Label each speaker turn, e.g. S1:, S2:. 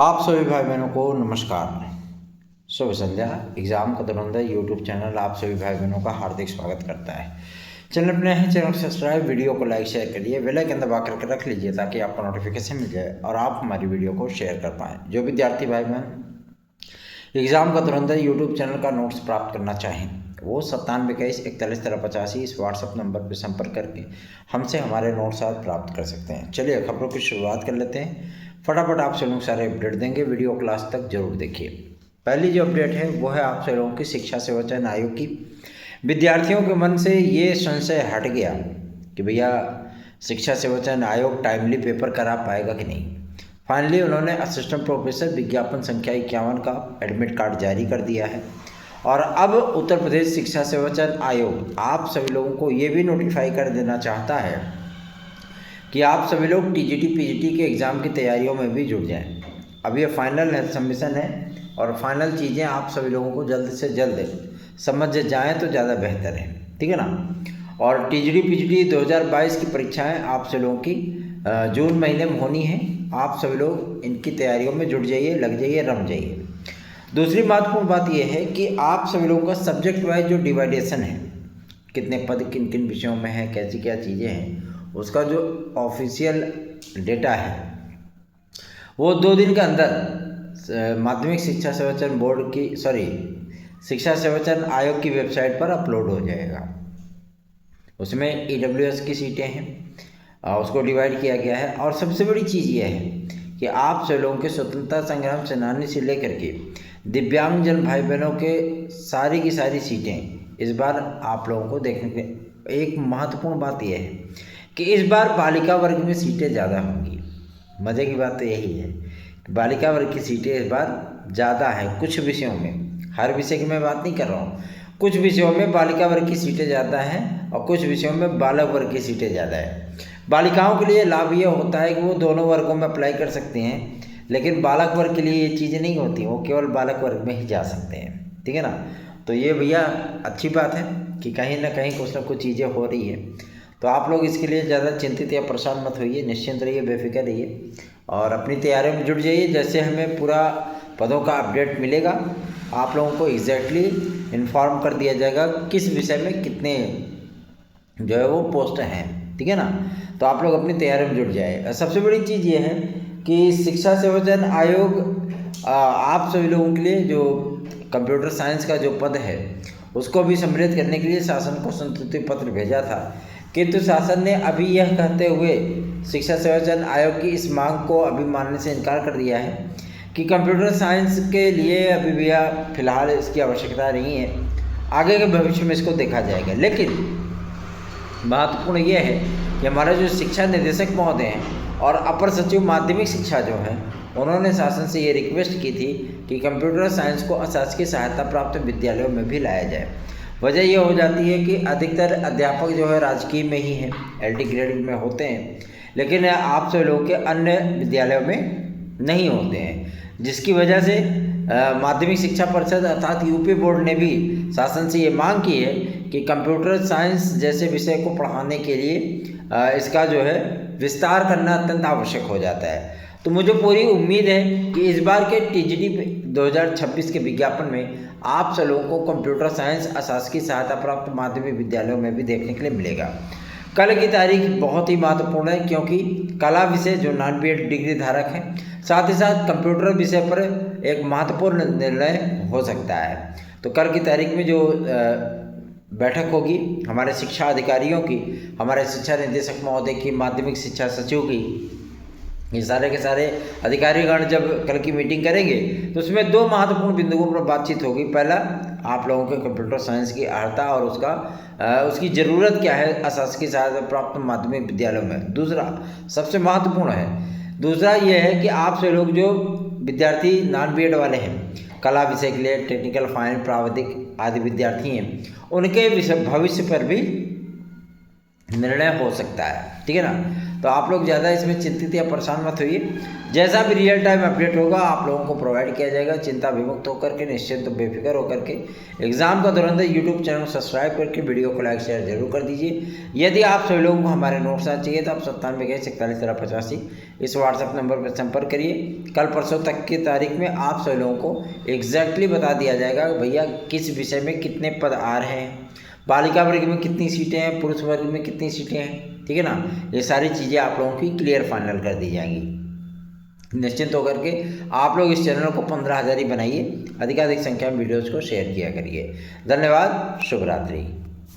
S1: आप सभी भाई बहनों को नमस्कार, शुभ संध्या। एग्ज़ाम का धुरंधर यूट्यूब चैनल आप सभी भाई बहनों का हार्दिक स्वागत करता है। चैनल अपने हैं, चैनल को सब्सक्राइब, वीडियो को लाइक शेयर करिए, बेल आइकन दबा करके रख लीजिए ताकि आपको नोटिफिकेशन मिल जाए और आप हमारी वीडियो को शेयर कर पाएँ। जो विद्यार्थी भाई बहन एग्ज़ाम का धुरंधर यूट्यूब चैनल का नोट्स प्राप्त करना चाहें वो 9721411385 इस व्हाट्सअप नंबर पर संपर्क करके हमसे हमारे नोट्स आज प्राप्त कर सकते हैं। चलिए खबरों की शुरुआत कर लेते हैं। फटाफट आपसे लोग सारे अपडेट देंगे, वीडियो क्लास तक जरूर देखिए। पहली जो अपडेट है वो है आप लोगों की शिक्षा सेवा चयन आयोग की। विद्यार्थियों के मन से ये संशय हट गया कि भैया शिक्षा सेवा चयन आयोग टाइमली पेपर करा पाएगा कि नहीं। फाइनली उन्होंने असिस्टेंट प्रोफेसर विज्ञापन संख्या 51 का एडमिट कार्ड जारी कर दिया है और अब उत्तर प्रदेश शिक्षा सेवा चयन आयोग आप सभी लोगों को ये भी नोटिफाई कर देना चाहता है कि आप सभी लोग टीजीटी पीजीटी के एग्ज़ाम की तैयारियों में भी जुट जाएं। अब ये फाइनल है, सबमिशन है और फाइनल चीज़ें आप सभी लोगों को जल्द से जल्द समझ जाएं तो ज़्यादा बेहतर है, ठीक है ना। और टीजीटी पीजीटी 2022 की परीक्षाएं आप सभी लोगों की जून महीने में होनी है। आप सभी लोग इनकी तैयारियों में जुट जाइए, लग जाइए, रम जाइए। दूसरी महत्वपूर्ण बात यह है कि आप सभी लोगों का सब्जेक्ट वाइज जो डिवाइडेशन है, कितने पद किन किन विषयों में है, कैसी क्या चीज़ें हैं, उसका जो ऑफिशियल डेटा है वो 2 दिन के अंदर माध्यमिक शिक्षा सेवा चयन बोर्ड की शिक्षा सेवा चयन आयोग की वेबसाइट पर अपलोड हो जाएगा। उसमें ईडब्ल्यूएस की सीटें हैं, उसको डिवाइड किया गया है। और सबसे बड़ी चीज़ यह है कि आप सभी लोगों के स्वतंत्रता संग्राम सेनानी से लेकर के दिव्यांगजन भाई बहनों के सारी की सारी सीटें इस बार आप लोगों को देखने के एक महत्वपूर्ण बात यह है कि इस बार बालिका वर्ग में सीटें ज़्यादा होंगी। मज़े की बात तो यही है कि बालिका वर्ग की सीटें इस बार ज़्यादा हैं कुछ विषयों में। हर विषय की मैं बात नहीं कर रहा हूँ, कुछ विषयों में बालिका वर्ग की सीटें ज़्यादा हैं और कुछ विषयों में बालक वर्ग की सीटें ज़्यादा है। बालिकाओं के लिए लाभ ये होता है कि वो दोनों वर्गों में अप्लाई कर सकते हैं, लेकिन बालक वर्ग के लिए ये चीज़ें नहीं होती, वो केवल बालक वर्ग में ही जा सकते हैं, ठीक है ना। तो ये भैया अच्छी बात है कि कहीं ना कहीं कुछ ना कुछ चीज़ें हो रही है। तो आप लोग इसके लिए ज़्यादा चिंतित या परेशान मत होइए, निश्चिंत रहिए, बेफिक्र रहिए और अपनी तैयारियों में जुट जाइए। जैसे हमें पूरा पदों का अपडेट मिलेगा आप लोगों को एग्जैक्टली इन्फॉर्म कर दिया जाएगा किस विषय में कितने जो है वो पोस्ट हैं, ठीक है ना। तो आप लोग अपनी तैयारी में जुट जाए। सबसे बड़ी चीज़ ये है कि शिक्षा सेवा चयन आयोग आप सभी लोगों के लिए जो कंप्यूटर साइंस का जो पद है उसको भी सम्मिलित करने के लिए शासन को संतुष्टि पत्र भेजा था, किंतु शासन ने अभी यह कहते हुए शिक्षा सेवा चयन आयोग की इस मांग को अभी मानने से इनकार कर दिया है कि कंप्यूटर साइंस के लिए अभी भी फिलहाल इसकी आवश्यकता नहीं है, आगे के भविष्य में इसको देखा जाएगा। लेकिन महत्वपूर्ण ये है कि हमारे जो शिक्षा निदेशक महोदय हैं और अपर सचिव माध्यमिक शिक्षा जो हैं उन्होंने शासन से ये रिक्वेस्ट की थी कि कंप्यूटर साइंस को अशासकीय सहायता प्राप्त विद्यालयों में भी लाया जाए। वजह ये हो जाती है कि अधिकतर अध्यापक जो है राजकीय में ही हैं, LD ग्रेड में होते हैं, लेकिन आप सभी लोगों के अन्य विद्यालयों में नहीं होते हैं, जिसकी वजह से माध्यमिक शिक्षा परिषद अर्थात यूपी बोर्ड ने भी शासन से ये मांग की है कि कंप्यूटर साइंस जैसे विषय को पढ़ाने के लिए इसका जो है विस्तार करना अत्यंत आवश्यक हो जाता है। तो मुझे पूरी उम्मीद है कि इस बार के टीजीटी 2026 के विज्ञापन में आप सब लोगों को कंप्यूटर साइंस अशासकीय सहायता प्राप्त माध्यमिक विद्यालयों में भी देखने के लिए मिलेगा। कल की तारीख बहुत ही महत्वपूर्ण है क्योंकि कला विषय जो नॉन BEd डिग्री धारक है, साथ ही साथ कंप्यूटर विषय पर एक महत्वपूर्ण निर्णय हो सकता है। तो कल की तारीख में जो बैठक होगी हमारे शिक्षा अधिकारियों की, हमारे शिक्षा निदेशक महोदय की, माध्यमिक शिक्षा सचिव की, ये सारे के सारे अधिकारीगण जब कल की मीटिंग करेंगे तो उसमें 2 महत्वपूर्ण बिंदुओं पर बातचीत होगी। पहला, आप लोगों के कंप्यूटर साइंस की अर्हता और उसकी ज़रूरत क्या है अशासकीय सहायता प्राप्त माध्यमिक विद्यालयों में। दूसरा सबसे महत्वपूर्ण है, दूसरा ये है कि आप से लोग जो विद्यार्थी नॉन BEd वाले हैं, कला विषय के लिए टेक्निकल, फाइन, प्राविधिक आदि विद्यार्थी हैं, उनके भविष्य पर भी निर्णय हो सकता है, ठीक है ना। तो आप लोग ज़्यादा इसमें चिंतित या परेशान मत होइए, जैसा भी रियल टाइम अपडेट होगा आप लोगों को प्रोवाइड किया जाएगा। चिंता विमुक्त होकर के, निश्चिंत तो बेफिक्र होकर के एग्जाम का धुरंधर यूट्यूब चैनल को सब्सक्राइब करके वीडियो को लाइक शेयर जरूर कर दीजिए। यदि आप सभी लोगों को हमारे नोट्स चाहिए तो आप 9721411385 इस व्हाट्सएप नंबर पर संपर्क करिए। कल परसों तक की तारीख में आप सभी लोगों को एग्जैक्टली बता दिया जाएगा भैया किस विषय में कितने पद आ रहे हैं, बालिका वर्ग में कितनी सीटें हैं, पुरुष वर्ग में कितनी सीटें हैं, ठीक है ना। ये सारी चीज़ें आप लोगों की क्लियर फाइनल कर दी जाएंगी। निश्चिंत होकर के आप लोग इस चैनल को 15,000 ही बनाइए, अधिकाधिक संख्या में वीडियोज़ को शेयर किया करिए। धन्यवाद, शुभ रात्रि।